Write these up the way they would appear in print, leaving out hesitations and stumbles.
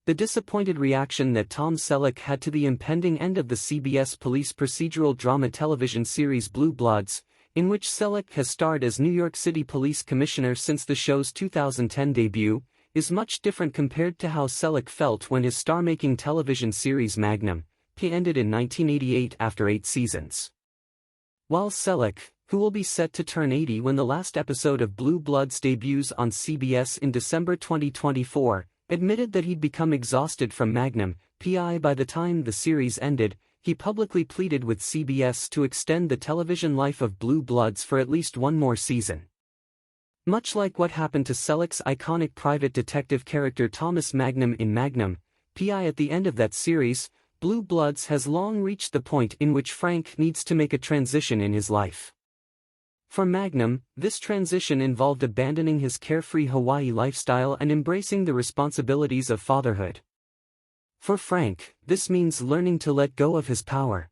The disappointed reaction that Tom Selleck had to the impending end of the CBS police procedural drama television series Blue Bloods, in which Selleck has starred as New York City Police Commissioner since the show's 2010 debut, is much different compared to how Selleck felt when his star-making television series Magnum ended in 1988 after 8 seasons. While Selleck, who will be set to turn 80 when the last episode of Blue Bloods debuts on CBS in December 2024, admitted that he'd become exhausted from Magnum PI by the time the series ended, he publicly pleaded with CBS to extend the television life of Blue Bloods for at least one more season. Much like what happened to Selleck's iconic private detective character Thomas Magnum in Magnum PI at the end of that series, Blue Bloods has long reached the point in which Frank needs to make a transition in his life. For Magnum, this transition involved abandoning his carefree Hawaii lifestyle and embracing the responsibilities of fatherhood. For Frank, this means learning to let go of his power.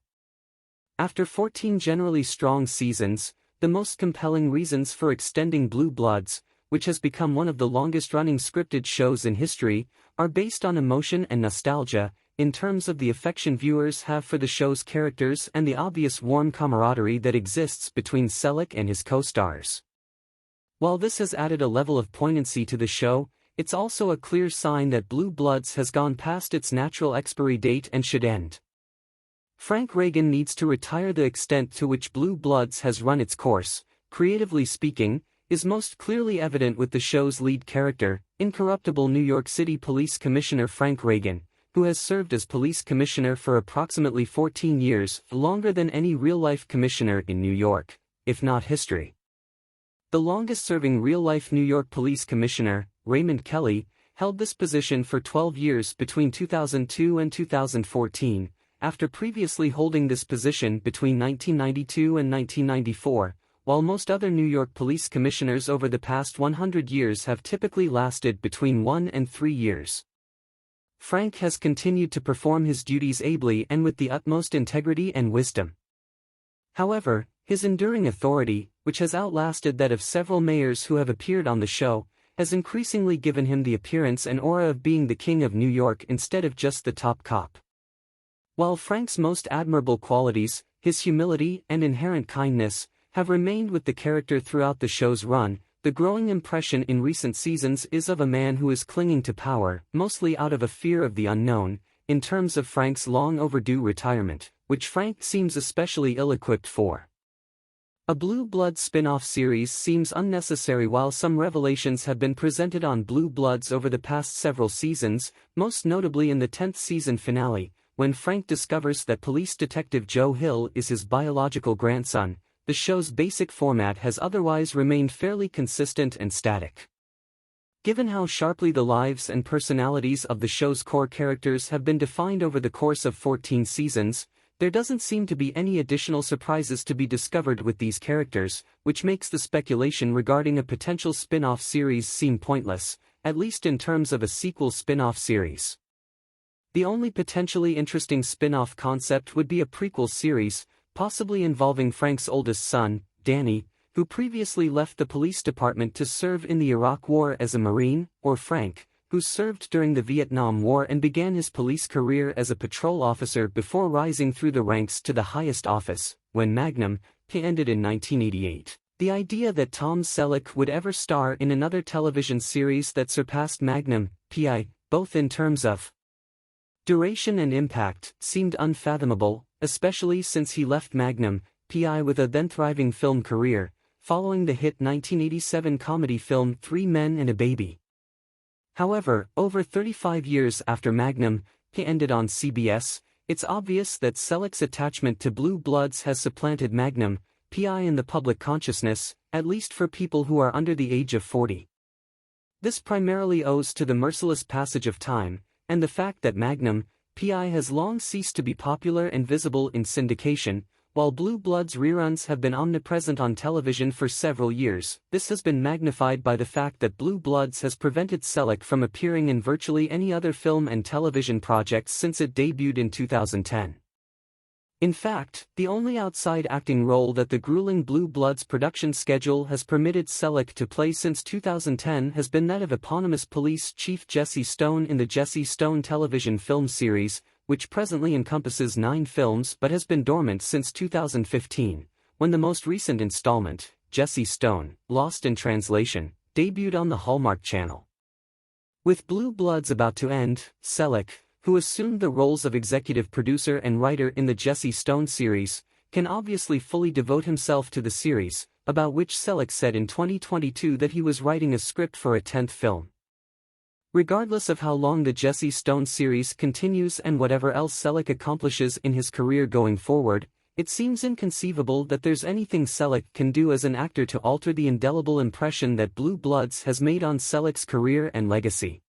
After 14 generally strong seasons, the most compelling reasons for extending Blue Bloods, which has become one of the longest-running scripted shows in history, are based on emotion and nostalgia, in terms of the affection viewers have for the show's characters and the obvious warm camaraderie that exists between Selleck and his co-stars. While this has added a level of poignancy to the show, it's also a clear sign that Blue Bloods has gone past its natural expiry date and should end. Frank Reagan needs to retire. The extent to which Blue Bloods has run its course, creatively speaking, is most clearly evident with the show's lead character, incorruptible New York City Police Commissioner Frank Reagan, who has served as police commissioner for approximately 14 years, longer than any real-life commissioner in New York, if not history. The longest-serving real-life New York police commissioner, Raymond Kelly, held this position for 12 years between 2002 and 2014, after previously holding this position between 1992 and 1994, while most other New York police commissioners over the past 100 years have typically lasted between 1 and 3 years. Frank has continued to perform his duties ably and with the utmost integrity and wisdom. However, his enduring authority, which has outlasted that of several mayors who have appeared on the show, has increasingly given him the appearance and aura of being the king of New York instead of just the top cop. While Frank's most admirable qualities, his humility and inherent kindness, have remained with the character throughout the show's run, the growing impression in recent seasons is of a man who is clinging to power, mostly out of a fear of the unknown, in terms of Frank's long-overdue retirement, which Frank seems especially ill-equipped for. A Blue Bloods spin-off series seems unnecessary. While some revelations have been presented on Blue Bloods over the past several seasons, most notably in the 10th season finale, when Frank discovers that police detective Joe Hill is his biological grandson, the show's basic format has otherwise remained fairly consistent and static. Given how sharply the lives and personalities of the show's core characters have been defined over the course of 14 seasons, there doesn't seem to be any additional surprises to be discovered with these characters, which makes the speculation regarding a potential spin-off series seem pointless, at least in terms of a sequel spin-off series. The only potentially interesting spin-off concept would be a prequel series, possibly involving Frank's oldest son, Danny, who previously left the police department to serve in the Iraq War as a Marine, or Frank, who served during the Vietnam War and began his police career as a patrol officer before rising through the ranks to the highest office, when Magnum ended in 1988. The idea that Tom Selleck would ever star in another television series that surpassed Magnum PI, both in terms of duration and impact, seemed unfathomable, especially since he left Magnum PI with a then-thriving film career, following the hit 1987 comedy film 3 Men and a Baby. However, over 35 years after Magnum ended on CBS, it's obvious that Selleck's attachment to Blue Bloods has supplanted Magnum PI in the public consciousness, at least for people who are under the age of 40. This primarily owes to the merciless passage of time, and the fact that Magnum PI has long ceased to be popular and visible in syndication. While Blue Bloods reruns have been omnipresent on television for several years, this has been magnified by the fact that Blue Bloods has prevented Selleck from appearing in virtually any other film and television projects since it debuted in 2010. In fact, the only outside acting role that the grueling Blue Bloods production schedule has permitted Selleck to play since 2010 has been that of eponymous police chief Jesse Stone in the Jesse Stone television film series, which presently encompasses 9 films but has been dormant since 2015, when the most recent installment, Jesse Stone, Lost in Translation, debuted on the Hallmark Channel. With Blue Bloods about to end, Selleck, who assumed the roles of executive producer and writer in the Jesse Stone series, can obviously fully devote himself to the series, about which Selleck said in 2022 that he was writing a script for a 10th film. Regardless of how long the Jesse Stone series continues and whatever else Selleck accomplishes in his career going forward, it seems inconceivable that there's anything Selleck can do as an actor to alter the indelible impression that Blue Bloods has made on Selleck's career and legacy.